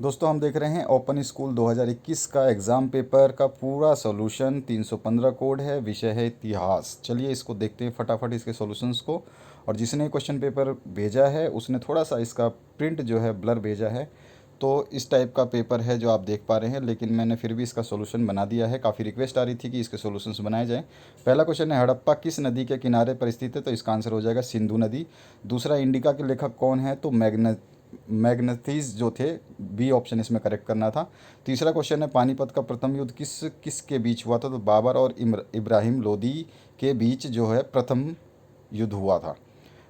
दोस्तों हम देख रहे हैं ओपन स्कूल 2021 का एग्ज़ाम पेपर का पूरा सॉल्यूशन। 315 कोड है, विषय है इतिहास। चलिए इसको देखते हैं फटाफट इसके सॉल्यूशंस को। और जिसने क्वेश्चन पेपर भेजा है उसने थोड़ा सा इसका प्रिंट जो है ब्लर भेजा है, तो इस टाइप का पेपर है जो आप देख पा रहे हैं। लेकिन मैंने फिर भी इसका सॉल्यूशन बना दिया है। काफ़ी रिक्वेस्ट आ रही थी कि इसके सॉल्यूशंस बनाए जाएं। पहला क्वेश्चन है, हड़प्पा किस नदी के किनारे पर स्थित है? तो इसका आंसर हो जाएगा सिंधु नदी। दूसरा, इंडिका के लेखक कौन है? तो मैग्नेथीज जो थे, बी ऑप्शन इसमें करेक्ट करना था। तीसरा क्वेश्चन है, पानीपत का प्रथम युद्ध किस किस के बीच हुआ था? तो बाबर और इब्राहिम लोदी के बीच जो है प्रथम युद्ध हुआ था।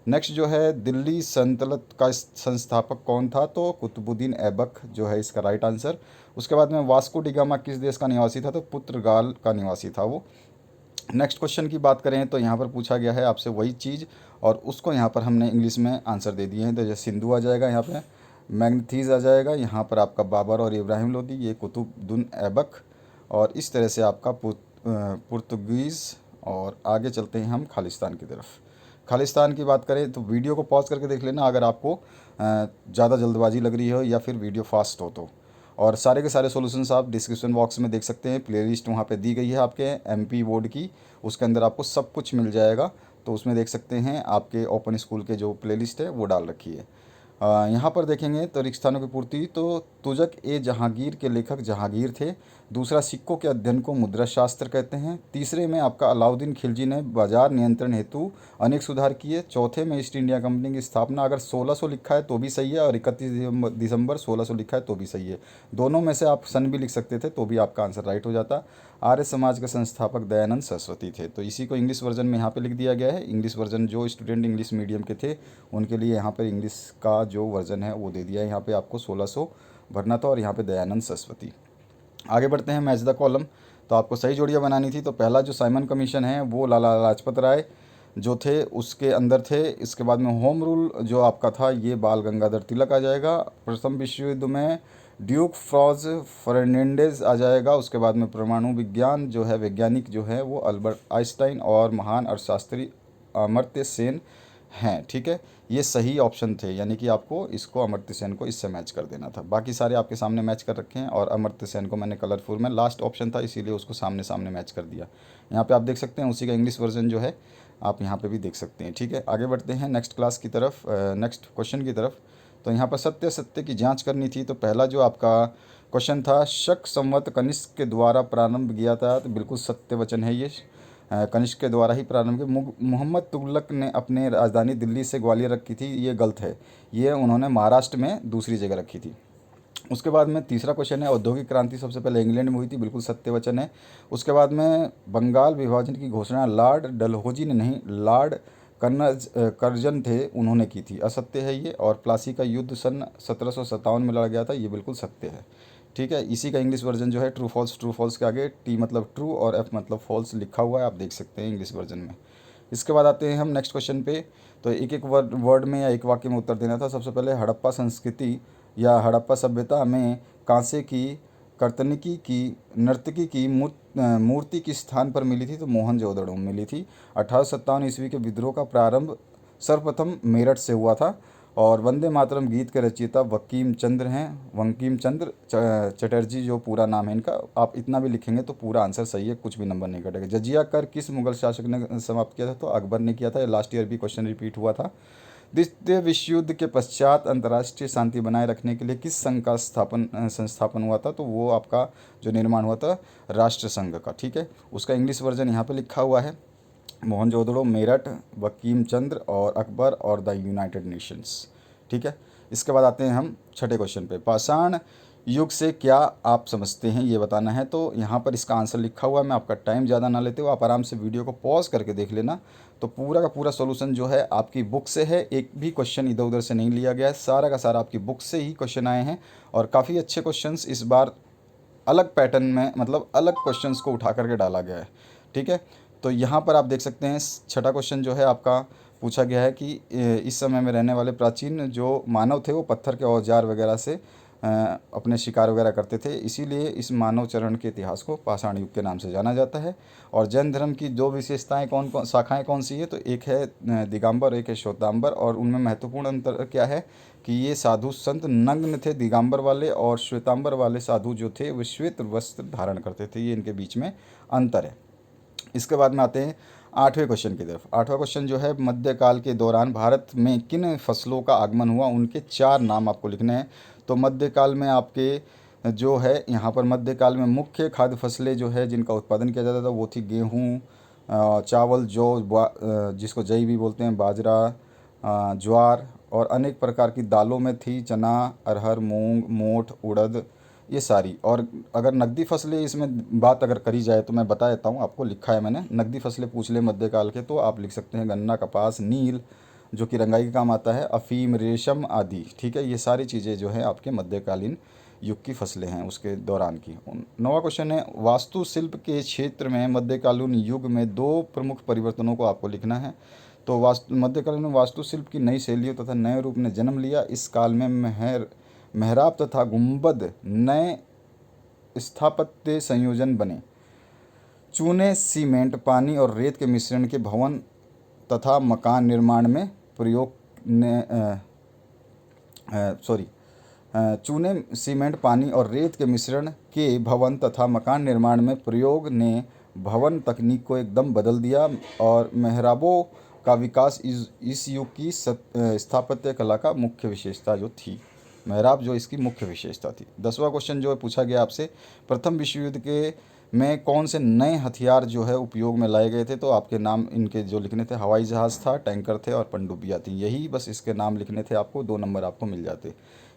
नेक्स्ट जो है, दिल्ली सल्तनत का संस्थापक कौन था? तो कुतुबुद्दीन ऐबक जो है इसका राइट आंसर। उसके बाद में वास्को डी गामा किस देश का निवासी था? तो पुर्तगाल का निवासी था वो। नेक्स्ट क्वेश्चन की बात करें तो यहाँ पर पूछा गया है आपसे वही चीज़, और उसको यहाँ पर हमने इंग्लिश में आंसर दे दिए हैं। तो जैसे सिंधु आ जाएगा, यहाँ पे मैग्नेथीज आ जाएगा, यहाँ पर आपका बाबर और इब्राहिम लोदी, ये कुतुबुद्दीन ऐबक, और इस तरह से आपका पुर्तगीज़। और आगे चलते हैं हम खालिस्तान की तरफ। खालिस्तान की बात करें तो वीडियो को पॉज करके देख लेना अगर आपको ज़्यादा जल्दबाजी लग रही हो या फिर वीडियो फास्ट हो तो। और सारे के सारे सॉल्यूशंस आप डिस्क्रिप्शन बॉक्स में देख सकते हैं। प्लेलिस्ट वहाँ पे दी गई है आपके एमपी बोर्ड की, उसके अंदर आपको सब कुछ मिल जाएगा। तो उसमें देख सकते हैं आपके ओपन स्कूल के जो प्लेलिस्ट है वो डाल रखी है। यहाँ पर देखेंगे तो रिक्त स्थानों की पूर्ति, तो तुजक ए जहांगीर के लेखक जहांगीर थे। दूसरा, सिक्कों के अध्ययन को मुद्रा शास्त्र कहते हैं। तीसरे में आपका अलाउद्दीन खिलजी ने बाजार नियंत्रण हेतु अनेक सुधार किए। चौथे में ईस्ट इंडिया कंपनी की स्थापना, अगर 1600 लिखा है तो भी सही है, और 31 दिसंबर 1600 लिखा है तो भी सही है। दोनों में से आप सन भी लिख सकते थे तो भी आपका आंसर राइट हो जाता। आर्य समाज के संस्थापक दयानंद सरस्वती थे। तो इसी को इंग्लिश वर्जन में यहाँ पे लिख दिया गया है। इंग्लिश वर्जन जो स्टूडेंट इंग्लिश मीडियम के थे उनके लिए यहाँ पर इंग्लिश का जो वर्जन है वो दे दिया है। यहाँ पे आपको 1600 भरना था, और यहाँ पे दयानंद सरस्वती। आगे बढ़ते हैं, मैच द कॉलम। तो आपको सही जोड़ियाँ बनानी थी। तो पहला जो साइमन कमीशन है वो लाला लाजपत राय जो थे उसके अंदर थे। इसके बाद में होम रूल जो आपका था ये बाल गंगाधर तिलक आ जाएगा। प्रथम विश्व युद्ध में ड्यूक फ्रॉज फर्नांडिस आ जाएगा। उसके बाद में परमाणु विज्ञान जो है वैज्ञानिक जो है वो अल्बर्ट आइंस्टाइन, और महान अर्थशास्त्री अमर्त्य सेन हैं। ठीक है, ये सही ऑप्शन थे, यानी कि आपको इसको अमर्त्य सेन को इससे मैच कर देना था। बाकी सारे आपके सामने मैच कर रखे हैं, और अमर्त्य सेन को मैंने कलरफुल में लास्ट ऑप्शन था इसीलिए उसको सामने सामने मैच कर दिया। यहाँ पे आप देख सकते हैं उसी का इंग्लिश वर्जन जो है आप यहाँ पे भी देख सकते हैं। ठीक है, आगे बढ़ते हैं नेक्स्ट क्लास की तरफ, नेक्स्ट क्वेश्चन की तरफ। तो यहाँ पर सत्य सत्य की जांच करनी थी। तो पहला जो आपका क्वेश्चन था, शक संवत कनिष्क के द्वारा प्रारंभ किया था। तो बिल्कुल सत्य वचन है ये, कनिष्क के द्वारा ही प्रारंभ किया। मोहम्मद तुगलक ने अपने राजधानी दिल्ली से ग्वालियर रखी थी, ये गलत है। ये उन्होंने महाराष्ट्र में दूसरी जगह रखी थी। उसके बाद में तीसरा क्वेश्चन है, औद्योगिक क्रांति सबसे पहले इंग्लैंड में हुई थी, बिल्कुल सत्य वचन है। उसके बाद में बंगाल विभाजन की घोषणा लॉर्ड डलहौजी ने नहीं, लॉर्ड कर्जन थे उन्होंने की थी, असत्य है ये। और प्लासी का युद्ध सन 1757 में लड़ा गया था, ये बिल्कुल सत्य है। ठीक है, इसी का इंग्लिश वर्जन जो है ट्रू फॉल्स के आगे टी मतलब ट्रू और एफ मतलब फॉल्स लिखा हुआ है, आप देख सकते हैं इंग्लिश वर्जन में। इसके बाद आते हैं हम नेक्स्ट क्वेश्चन पे। तो एक एक वर्ड में या एक वाक्य में उत्तर देना था। सबसे पहले, हड़प्पा संस्कृति या हड़प्पा सभ्यता में कांसे की कर्तनिकी की नर्तकी की मूर्ति किस स्थान पर मिली थी? तो मोहनजोदड़ो में मिली थी। 1857 ईस्वी के विद्रोह का प्रारंभ सर्वप्रथम मेरठ से हुआ था। और वंदे मातरम गीत के रचयिता बंकिम चंद्र हैं, बंकिम चंद्र चटर्जी जो पूरा नाम है इनका। आप इतना भी लिखेंगे तो पूरा आंसर सही है, कुछ भी नंबर नहीं कटेगा। जजिया कर किस मुगल शासक ने समाप्त किया था? तो अकबर ने किया था। लास्ट ईयर भी क्वेश्चन रिपीट हुआ था। द्वितीय विश्व युद्ध के पश्चात अंतर्राष्ट्रीय शांति बनाए रखने के लिए किस संघ का संस्थापन हुआ था? तो वो आपका जो निर्माण हुआ था राष्ट्र संघ का। ठीक है, उसका इंग्लिश वर्जन यहाँ पे लिखा हुआ है, मोहनजोदड़ो, मेरठ, बंकिम चंद्र और अकबर और द यूनाइटेड नेशंस। ठीक है, इसके बाद आते हैं हम छठे क्वेश्चन पे। पाषाण युग से क्या आप समझते हैं ये बताना है। तो यहाँ पर इसका आंसर लिखा हुआ है। मैं आपका टाइम ज़्यादा ना लेते हुए आप आराम से वीडियो को पॉज करके देख लेना। तो पूरा का पूरा सॉल्यूशन जो है आपकी बुक से है, एक भी क्वेश्चन इधर उधर से नहीं लिया गया है, सारा का सारा आपकी बुक से ही क्वेश्चन आए हैं। और काफ़ी अच्छे क्वेश्चंस इस बार अलग पैटर्न में, मतलब अलग क्वेश्चंस को उठा करके डाला गया है। ठीक है, तो यहाँ पर आप देख सकते हैं छठा क्वेश्चन जो है आपका पूछा गया है कि इस समय में रहने वाले प्राचीन जो मानव थे वो पत्थर के औजार वगैरह से अपने शिकार वगैरह करते थे, इसीलिए इस मानव चरण के इतिहास को पाषाण युग के नाम से जाना जाता है। और जैन धर्म की दो विशेषताएं कौन कौन शाखाएं कौन सी है, तो एक है दिगंबर, एक है श्वेतांबर। और उनमें महत्वपूर्ण अंतर क्या है कि ये साधु संत नग्न थे दिगंबर वाले, और श्वेतांबर वाले साधु जो थे वे श्वेत वस्त्र धारण करते थे। ये इनके बीच में अंतर है। इसके बाद में आते हैं 8वें क्वेश्चन की तरफ। 8वां क्वेश्चन जो है, मध्यकाल के दौरान भारत में किन फसलों का आगमन हुआ, उनके 4 नाम आपको लिखने हैं। तो मध्यकाल में आपके जो है यहाँ पर मध्यकाल में मुख्य खाद्य फसलें जो है जिनका उत्पादन किया जाता था वो थी गेहूँ, चावल, जिसको जई भी बोलते हैं, बाजरा, ज्वार, और अनेक प्रकार की दालों में थी चना, अरहर, मूंग, मोठ, उड़द, ये सारी। और अगर नकदी फसलें इसमें बात अगर करी जाए तो मैं बता देता हूँ आपको, लिखा है मैंने, नकदी फसलें पूछ ले मध्यकाल के तो आप लिख सकते हैं गन्ना, कपास, नील जो कि रंगाई के काम आता है, अफीम, रेशम आदि। ठीक है, ये सारी चीज़ें जो है आपके मध्यकालीन युग की फसलें हैं उसके दौरान की। 9वां क्वेश्चन है, वास्तुशिल्प के क्षेत्र में मध्यकालीन युग में 2 प्रमुख परिवर्तनों को आपको लिखना है। तो मध्यकालीन में वास्तुशिल्प की नई शैलियों तथा नए रूप ने जन्म लिया। इस काल में मेहराब तथा गुंबद नए स्थापत्य संयोजन बने। चूने, सीमेंट, पानी और रेत के मिश्रण के भवन तथा मकान निर्माण में प्रयोग ने सॉरी चूने, सीमेंट, पानी और रेत के मिश्रण के भवन तथा मकान निर्माण में प्रयोग ने भवन तकनीक को एकदम बदल दिया। और मेहराबों का विकास इस युग की स्थापत्य कला का मुख्य विशेषता जो थी, मेहराब जो इसकी मुख्य विशेषता थी। 10वां क्वेश्चन जो है पूछा गया आपसे, प्रथम विश्व युद्ध के में कौन से नए हथियार जो है उपयोग में लाए गए थे, तो आपके नाम इनके जो लिखने थे, हवाई जहाज़ था, टैंकर थे और पनडुब्बियाँ थी। यही बस इसके नाम लिखने थे आपको, 2 नंबर आपको मिल जाते।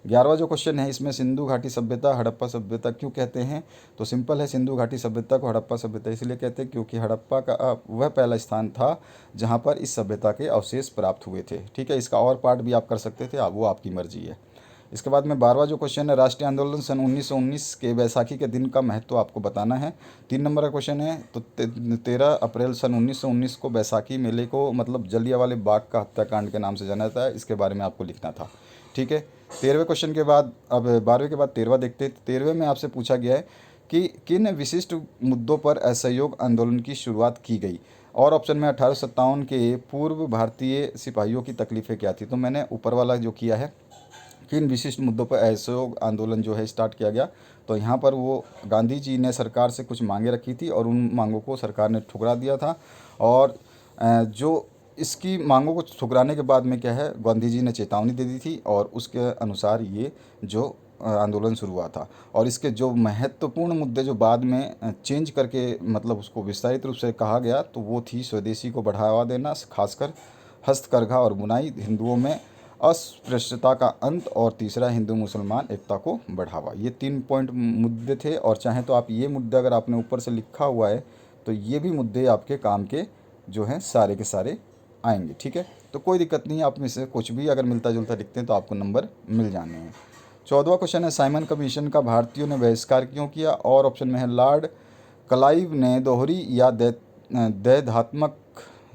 11वां जो क्वेश्चन है, इसमें सिंधु घाटी सभ्यता हड़प्पा सभ्यता क्यों कहते हैं, तो सिंपल है, सिंधु घाटी सभ्यता को हड़प्पा सभ्यता इसलिए कहते हैं क्योंकि हड़प्पा का वह पहला स्थान था जहाँ पर इस सभ्यता के अवशेष प्राप्त हुए थे। ठीक है, इसका और पार्ट भी आप कर सकते थे, वो आपकी मर्जी है। इसके बाद में 12वां जो क्वेश्चन है, राष्ट्रीय आंदोलन सन 1919 के बैसाखी के दिन का महत्व आपको बताना है। 3 नंबर का क्वेश्चन है, तो 13 अप्रैल सन 1919 को बैसाखी मेले को मतलब जलियांवाले बाग का हत्याकांड के नाम से जाना जाता है, इसके बारे में आपको लिखना था। ठीक है, 13वें क्वेश्चन के बाद अब 12वें के बाद 13वां देखते हैं। 13वें में आपसे पूछा गया है कि किन विशिष्ट मुद्दों पर असहयोग आंदोलन की शुरुआत की गई। और ऑप्शन में 1857 के पूर्व भारतीय सिपाहियों की तकलीफ़ें क्या थी, तो मैंने ऊपर वाला जो किया है, किन विशिष्ट मुद्दों पर असहयोग आंदोलन जो है स्टार्ट किया गया, तो यहाँ पर वो गांधी जी ने सरकार से कुछ मांगे रखी थी और उन मांगों को सरकार ने ठुकरा दिया था। और जो इसकी मांगों को ठुकराने के बाद में क्या है, गांधी जी ने चेतावनी दे दी थी और उसके अनुसार ये जो आंदोलन शुरू हुआ था। और इसके जो महत्वपूर्ण मुद्दे जो बाद में चेंज करके मतलब उसको विस्तारित रूप से कहा गया, तो वो थी स्वदेशी को बढ़ावा देना, खासकर हस्तकरघा और बुनाई, हिंदुओं में अस्पृश्यता का अंत, और तीसरा हिंदू मुसलमान एकता को बढ़ावा। ये 3 पॉइंट मुद्दे थे। और चाहें तो आप ये मुद्दे अगर आपने ऊपर से लिखा हुआ है तो ये भी मुद्दे आपके काम के जो हैं सारे के सारे आएंगे। ठीक है, तो कोई दिक्कत नहीं है, आप में से कुछ भी अगर मिलता जुलता लिखते हैं तो आपको नंबर मिल जाने हैं। 14वां क्वेश्चन है, साइमन कमीशन का भारतीयों ने बहिष्कार क्यों किया। और ऑप्शन में है, लॉर्ड क्लाइव ने दोहरी या दैधात्मक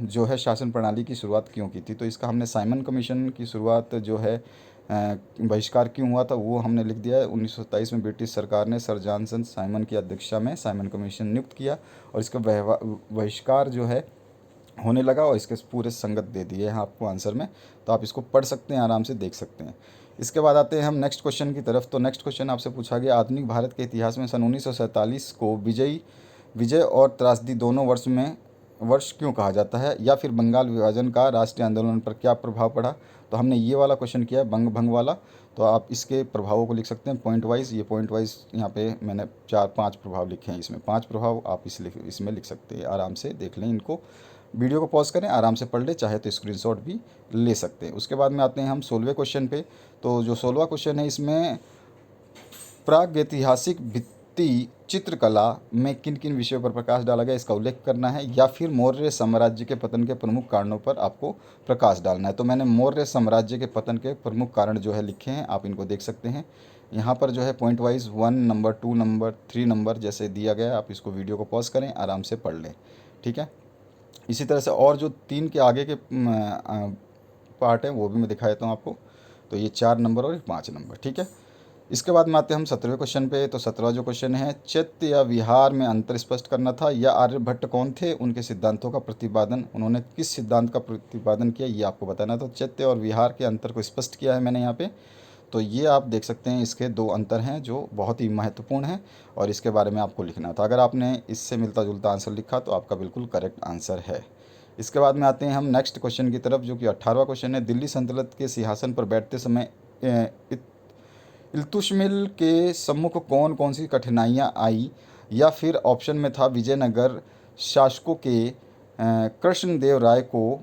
जो है शासन प्रणाली की शुरुआत क्यों की थी। तो इसका हमने साइमन कमीशन की शुरुआत जो है बहिष्कार क्यों हुआ था वो हमने लिख दिया है। 1927 में ब्रिटिश सरकार ने सर जॉनसन साइमन की अध्यक्षता में साइमन कमीशन नियुक्त किया और इसका बहिष्कार जो है होने लगा और इसके पूरे संगत दे दिए हैं आपको आंसर में, तो आप इसको पढ़ सकते हैं, आराम से देख सकते हैं। इसके बाद आते हैं हम नेक्स्ट क्वेश्चन की तरफ। तो नेक्स्ट क्वेश्चन आपसे पूछा गया, आधुनिक भारत के इतिहास में सन 1947 को विजय और त्रासदी दोनों वर्ष क्यों कहा जाता है, या फिर बंगाल विभाजन का राष्ट्रीय आंदोलन पर क्या प्रभाव पड़ा। तो हमने ये वाला क्वेश्चन किया है बंग भंग वाला, तो आप इसके प्रभावों को लिख सकते हैं पॉइंट वाइज। ये पॉइंट वाइज यहाँ पे मैंने 4-5 प्रभाव लिखे हैं, इसमें 5 प्रभाव आप इसमें लिख सकते हैं। आराम से देख लें इनको, वीडियो को पॉज करें, आराम से पढ़ लें, चाहे तो स्क्रीनशॉट भी ले सकते हैं। उसके बाद में आते हैं हम 16वें क्वेश्चन पे। तो जो 16वां क्वेश्चन है, इसमें प्रागैतिहासिक भित्ति चित्रकला में किन किन विषयों पर प्रकाश डाला गया, इसका उल्लेख करना है, या फिर मौर्य साम्राज्य के पतन के प्रमुख कारणों पर आपको प्रकाश डालना है। तो मैंने मौर्य साम्राज्य के पतन के प्रमुख कारण जो है लिखे हैं, आप इनको देख सकते हैं। यहाँ पर जो है point wise 1 number, 2 number, 3 number जैसे दिया गया है। आप इसको वीडियो को पॉज करें, आराम से पढ़ लें। ठीक है, इसी तरह से और जो 3 के आगे के पार्ट हैं वो भी मैं दिखा देता हूँ आपको। तो ये 4 नंबर और 5 नंबर। ठीक है, इसके बाद में आते हैं हम 17वें क्वेश्चन पे। तो 17वां जो क्वेश्चन है, चैत्य या विहार में अंतर स्पष्ट करना था, या आर्यभट्ट कौन थे, उनके सिद्धांतों का प्रतिपादन, उन्होंने किस सिद्धांत का प्रतिपादन किया, ये आपको बताना। तो चैत्य और विहार के अंतर को स्पष्ट किया है मैंने यहाँ पे। तो ये आप देख सकते हैं, इसके दो अंतर हैं जो बहुत ही महत्वपूर्ण हैं और इसके बारे में आपको लिखना था। अगर आपने इससे मिलता जुलता आंसर लिखा तो आपका बिल्कुल करेक्ट आंसर है। इसके बाद में आते हैं हम नेक्स्ट क्वेश्चन की तरफ, जो कि 18वां क्वेश्चन है। दिल्ली सल्तनत के सिंहासन पर बैठते समय इल्तुशमिल के सम्मुख कौन कौन सी कठिनाइयाँ आई, या फिर ऑप्शन में था विजयनगर शासकों के कृष्णदेव राय को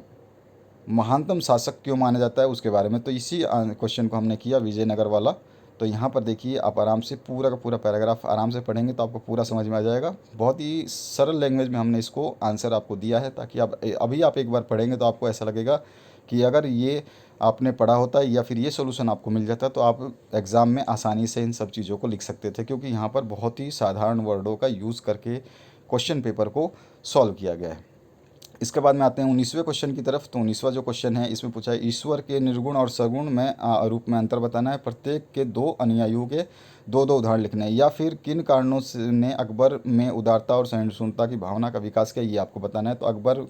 महानतम शासक क्यों माना जाता है, उसके बारे में। तो इसी क्वेश्चन को हमने किया विजयनगर वाला। तो यहाँ पर देखिए, आप आराम से पूरा का पूरा पैराग्राफ आराम से पढ़ेंगे तो आपको पूरा समझ में आ जाएगा। बहुत ही सरल लैंग्वेज में हमने इसको आंसर आपको दिया है, ताकि आप अभी आप एक बार पढ़ेंगे तो आपको ऐसा लगेगा कि अगर ये आपने पढ़ा होता है या फिर ये सोल्यूशन आपको मिल जाता तो आप एग्ज़ाम में आसानी से इन सब चीज़ों को लिख सकते थे, क्योंकि यहाँ पर बहुत ही साधारण वर्डों का यूज़ करके क्वेश्चन पेपर को सॉल्व किया गया है। इसके बाद में आते हैं 19वें क्वेश्चन की तरफ। तो 19वां जो क्वेश्चन है, इसमें पूछा है ईश्वर के निर्गुण और सगुण में रूप में अंतर बताना है। प्रत्येक के दो अनुयायियों के दो दो उदाहरण लिखने हैं, या फिर किन कारणों से ने अकबर में उदारता और सहिष्णुता की भावना का विकास किया, ये आपको बताना है। तो अकबर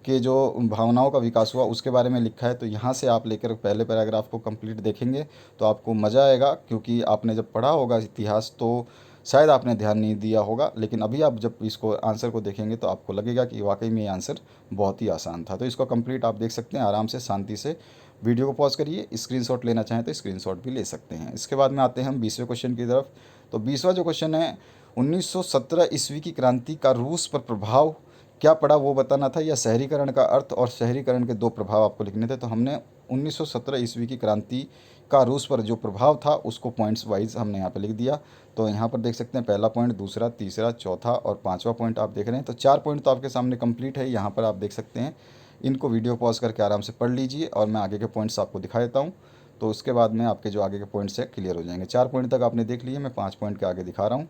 के जो भावनाओं का विकास हुआ उसके बारे में लिखा है। तो यहाँ से आप लेकर पहले पैराग्राफ को कंप्लीट देखेंगे तो आपको मज़ा आएगा, क्योंकि आपने जब पढ़ा होगा इतिहास तो शायद आपने ध्यान नहीं दिया होगा, लेकिन अभी आप जब इसको आंसर को देखेंगे तो आपको लगेगा कि वाकई में ये आंसर बहुत ही आसान था। तो इसको कंप्लीट आप देख सकते हैं आराम से, शांति से वीडियो को पॉज करिए। स्क्रीनशॉट लेना चाहें तो स्क्रीनशॉट भी ले सकते हैं। इसके बाद में आते हैं हम 20वें क्वेश्चन की तरफ। तो 20वां जो क्वेश्चन है, 1917 ईस्वी की क्रांति का रूस पर प्रभाव क्या पड़ा वो बताना था, या शहरीकरण का अर्थ और शहरीकरण के दो प्रभाव आपको लिखने थे। तो हमने 1917 ईस्वी की क्रांति का रूस पर जो प्रभाव था उसको पॉइंट्स वाइज हमने यहाँ पे लिख दिया। तो यहाँ पर देख सकते हैं पहला पॉइंट, दूसरा, तीसरा, चौथा और पांचवा पॉइंट आप देख रहे हैं। तो 4 पॉइंट तो आपके सामने कंप्लीट है। यहाँ पर आप देख सकते हैं, इनको वीडियो पॉज करके आराम से पढ़ लीजिए और मैं आगे के पॉइंट्स आपको दिखा देता हूँ। तो उसके बाद में आपके जो आगे के पॉइंट्स है क्लियर हो जाएंगे। 4 पॉइंट तक आपने देख लिए, मैं 5 पॉइंट के आगे दिखा रहा हूँ।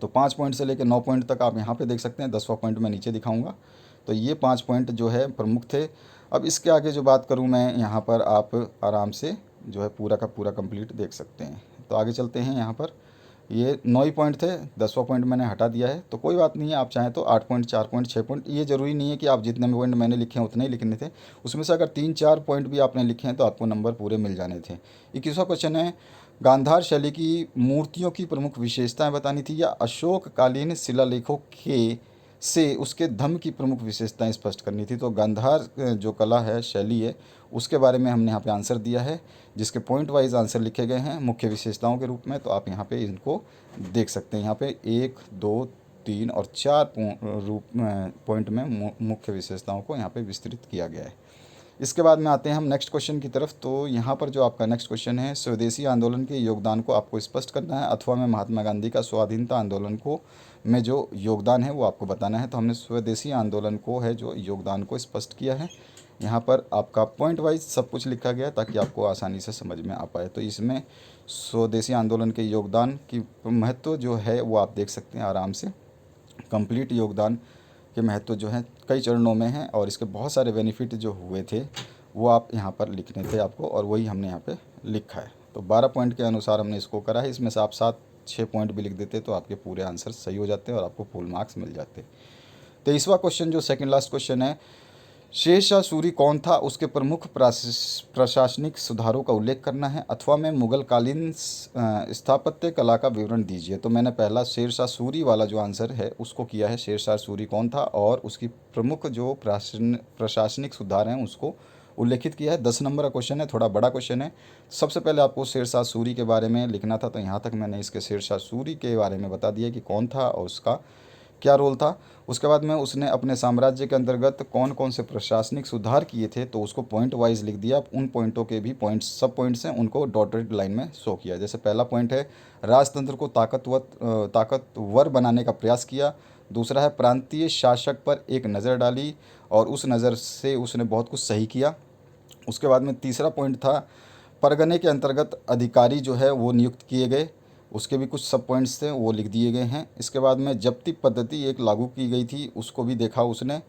तो 5 पॉइंट से लेकर 9 पॉइंट तक आप यहाँ पे देख सकते हैं। 10वां पॉइंट मैं नीचे दिखाऊंगा। तो ये 5 पॉइंट जो है प्रमुख थे। अब इसके आगे जो बात करूँ मैं, यहाँ पर आप आराम से जो है पूरा का पूरा कंप्लीट देख सकते हैं। तो आगे चलते हैं। यहाँ पर ये 9 ही पॉइंट थे, 10वां पॉइंट मैंने हटा दिया है। तो कोई बात नहीं है, आप चाहें तो 8 पॉइंट, 4 पॉइंट, 6 पॉइंट, ये ज़रूरी नहीं है कि आप जितने पॉइंट मैंने लिखे हैं उतने ही लिखने थे। उसमें से अगर 3-4 पॉइंट भी आपने लिखे हैं तो आपको नंबर पूरे मिल जाने थे। 21वां क्वेश्चन है, गांधार शैली की मूर्तियों की प्रमुख विशेषताएं बतानी थी, या अशोककालीन शिलालेखों के से उसके धम्म की प्रमुख विशेषताएं स्पष्ट करनी थी। तो गांधार जो कला है, शैली है, उसके बारे में हमने यहाँ पे आंसर दिया है, जिसके पॉइंट वाइज आंसर लिखे गए हैं मुख्य विशेषताओं के रूप में। तो आप यहाँ पे इनको देख सकते हैं। यहाँ पे 1, 2, 3 और 4 पॉइंट में मुख्य विशेषताओं को यहाँ पे विस्तृत किया गया है। इसके बाद में आते हैं हम नेक्स्ट क्वेश्चन की तरफ। तो यहाँ पर जो आपका नेक्स्ट क्वेश्चन है, स्वदेशी आंदोलन के योगदान को आपको स्पष्ट करना है, अथवा में महात्मा गांधी का स्वाधीनता आंदोलन को में जो योगदान है वो आपको बताना है। तो हमने स्वदेशी आंदोलन को है जो योगदान को स्पष्ट किया है। यहाँ पर आपका पॉइंट वाइज सब कुछ लिखा गया है ताकि आपको आसानी से समझ में आ पाए। तो इसमें स्वदेशी आंदोलन के योगदान की महत्व जो है वो आप देख सकते हैं आराम से। कंप्लीट योगदान के महत्व जो है कई चरणों में है, और इसके बहुत सारे बेनिफिट जो हुए थे वो आप यहाँ पर लिखने थे आपको, और वही हमने यहाँ पे लिखा है। तो 12 पॉइंट के अनुसार हमने इसको करा है। इसमें से आप 7-6 पॉइंट भी लिख देते तो आपके पूरे आंसर सही हो जाते और आपको फुल मार्क्स मिल जाते। 23वां क्वेश्चन जो सेकंड लास्ट क्वेश्चन है, शेरशाह सूरी कौन था, उसके प्रमुख प्रशासनिक सुधारों का उल्लेख करना है, अथवा में मुगल कालीन स्थापत्य कला का विवरण दीजिए। तो मैंने पहला शेरशाह सूरी वाला जो आंसर है उसको किया है, शेरशाह सूरी कौन था और उसकी प्रमुख जो प्रशासनिक सुधार हैं उसको उल्लेखित किया है। 10 नंबर का क्वेश्चन है, थोड़ा बड़ा क्वेश्चन है। सबसे पहले आपको शेरशाह सूरी के बारे में लिखना था, तो यहाँ तक मैंने इसके शेरशाह सूरी के बारे में बता दिया कि कौन था और उसका क्या रोल था। उसके बाद में उसने अपने साम्राज्य के अंतर्गत कौन कौन से प्रशासनिक सुधार किए थे तो उसको पॉइंट वाइज लिख दिया। उन पॉइंटों के भी पॉइंट्स, सब पॉइंट्स हैं, उनको डॉटेड लाइन में शो किया। जैसे पहला पॉइंट है, राजतंत्र को ताकतवर बनाने का प्रयास किया। दूसरा है, प्रांतीय शासक पर एक नज़र डाली और उस नज़र से उसने बहुत कुछ सही किया। उसके बाद में तीसरा पॉइंट था, परगने के अंतर्गत अधिकारी जो है वो नियुक्त किए गए, उसके भी कुछ सब पॉइंट्स थे वो लिख दिए गए हैं। इसके बाद में जब्ती पद्धति एक लागू की गई थी, उसको भी देखा उसने,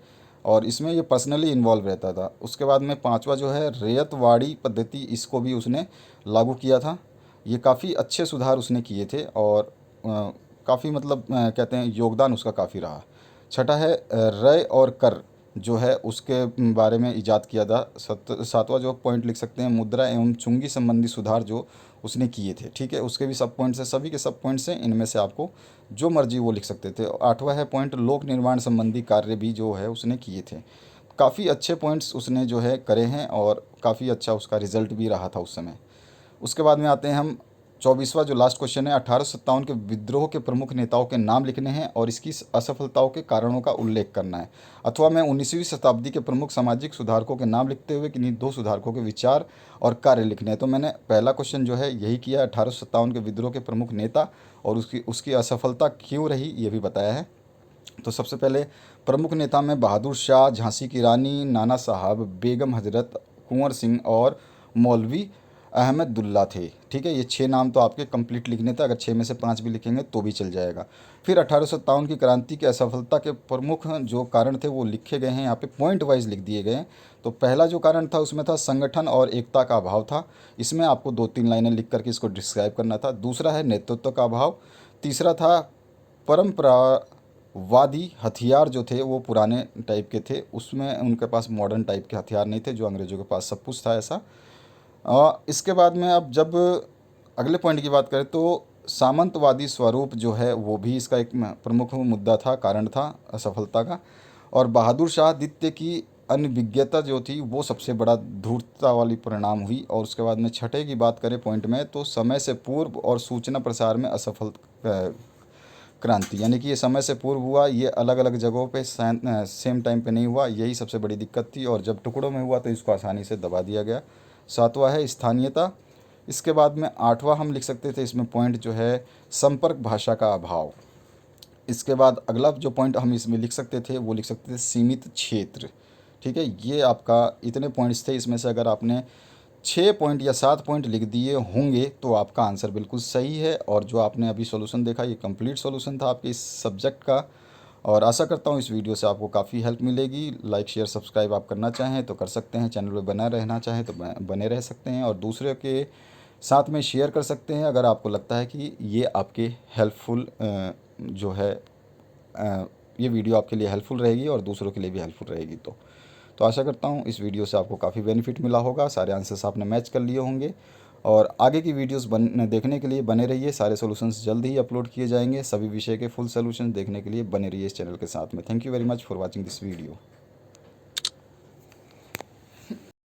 और इसमें ये पर्सनली इन्वॉल्व रहता था। उसके बाद में पांचवा जो है, रैयतवाड़ी पद्धति, इसको भी उसने लागू किया था। ये काफ़ी अच्छे सुधार उसने किए थे और काफ़ी मतलब कहते हैं योगदान उसका काफ़ी रहा। छठा है रय और कर जो है उसके बारे में इजाद किया था। सातवां जो पॉइंट लिख सकते हैं मुद्रा एवं चुंगी संबंधी सुधार जो उसने किए थे। ठीक है, उसके भी सब पॉइंट्स हैं, सभी के सब पॉइंट्स हैं, इनमें से आपको जो मर्जी वो लिख सकते थे। आठवां है पॉइंट लोक निर्माण संबंधी कार्य भी जो है उसने किए थे। काफ़ी अच्छे पॉइंट्स उसने जो है करे हैं और काफ़ी अच्छा उसका रिजल्ट भी रहा था उस समय। उसके बाद में आते हैं हम 24वां जो लास्ट क्वेश्चन है। 1857 के विद्रोह के प्रमुख नेताओं के नाम लिखने हैं और इसकी असफलताओं के कारणों का उल्लेख करना है। अथवा मैं 19वीं शताब्दी के प्रमुख सामाजिक सुधारकों के नाम लिखते हुए किन्हीं दो सुधारकों के विचार और कार्य लिखने हैं। तो मैंने पहला क्वेश्चन जो है यही किया, 1857 के विद्रोह के प्रमुख नेता और उसकी उसकी असफलता क्यों रही ये भी बताया है। तो सबसे पहले प्रमुख नेता में बहादुर शाह, झांसी की रानी, नाना साहब, बेगम हजरत, कुंवर सिंह और मौलवी अहमदुल्ला थे। ठीक है, ये 6 नाम तो आपके कंप्लीट लिखने थे, अगर 6 में से 5 भी लिखेंगे तो भी चल जाएगा। फिर 1857 की क्रांति की असफलता के प्रमुख जो कारण थे वो लिखे गए हैं यहाँ पे, पॉइंट वाइज लिख दिए गए हैं। तो पहला जो कारण था उसमें था संगठन और एकता का अभाव था, इसमें आपको 2-3 लाइनें लिख करके इसको डिस्क्राइब करना था। दूसरा है नेतृत्व का अभाव। तीसरा था परंपरा वादी हथियार जो थे वो पुराने टाइप के थे, उसमें उनके पास मॉडर्न टाइप के हथियार नहीं थे जो अंग्रेज़ों के पास सब कुछ था ऐसा। इसके बाद में अब जब अगले पॉइंट की बात करें तो सामंतवादी स्वरूप जो है वो भी इसका एक प्रमुख मुद्दा था, कारण था असफलता का। और बहादुर शाह द्वितीय की अनभिज्ञता जो थी वो सबसे बड़ा धूर्तता वाली परिणाम हुई। और उसके बाद में छठे की बात करें पॉइंट में तो समय से पूर्व और सूचना प्रसार में असफल क्रांति, यानी कि ये समय से पूर्व हुआ, ये अलग अलग जगहों पे सेम टाइम पे नहीं हुआ, यही सबसे बड़ी दिक्कत थी। और जब टुकड़ों में हुआ तो इसको आसानी से दबा दिया गया। सातवां है स्थानीयता। इसके बाद में आठवां हम लिख सकते थे इसमें पॉइंट जो है संपर्क भाषा का अभाव। इसके बाद अगला जो पॉइंट हम इसमें लिख सकते थे वो लिख सकते थे सीमित क्षेत्र। ठीक है, ये आपका इतने पॉइंट्स थे, इसमें से अगर आपने 6 पॉइंट या 7 पॉइंट लिख दिए होंगे तो आपका आंसर बिल्कुल सही है। और जो आपने अभी सॉल्यूशन देखा ये कंप्लीट सॉल्यूशन था आपके इस सब्जेक्ट का। और आशा करता हूँ इस वीडियो से आपको काफ़ी हेल्प मिलेगी। लाइक शेयर सब्सक्राइब आप करना चाहें तो कर सकते हैं, चैनल पे बना रहना चाहें तो बने रह सकते हैं और दूसरे के साथ में शेयर कर सकते हैं अगर आपको लगता है कि ये आपके हेल्पफुल जो है ये वीडियो आपके लिए हेल्पफुल रहेगी और दूसरों के लिए भी हेल्पफुल रहेगी। तो आशा करता हूँ इस वीडियो से आपको काफ़ी बेनिफिट मिला होगा, सारे आंसर्स आपने मैच कर लिए होंगे। और आगे की वीडियोस देखने के लिए बने रहिए, सारे सॉल्यूशंस जल्द ही अपलोड किए जाएंगे। सभी विषय के फुल सॉल्यूशंस देखने के लिए बने रहिए इस चैनल के साथ में। Thank you very much for watching this video.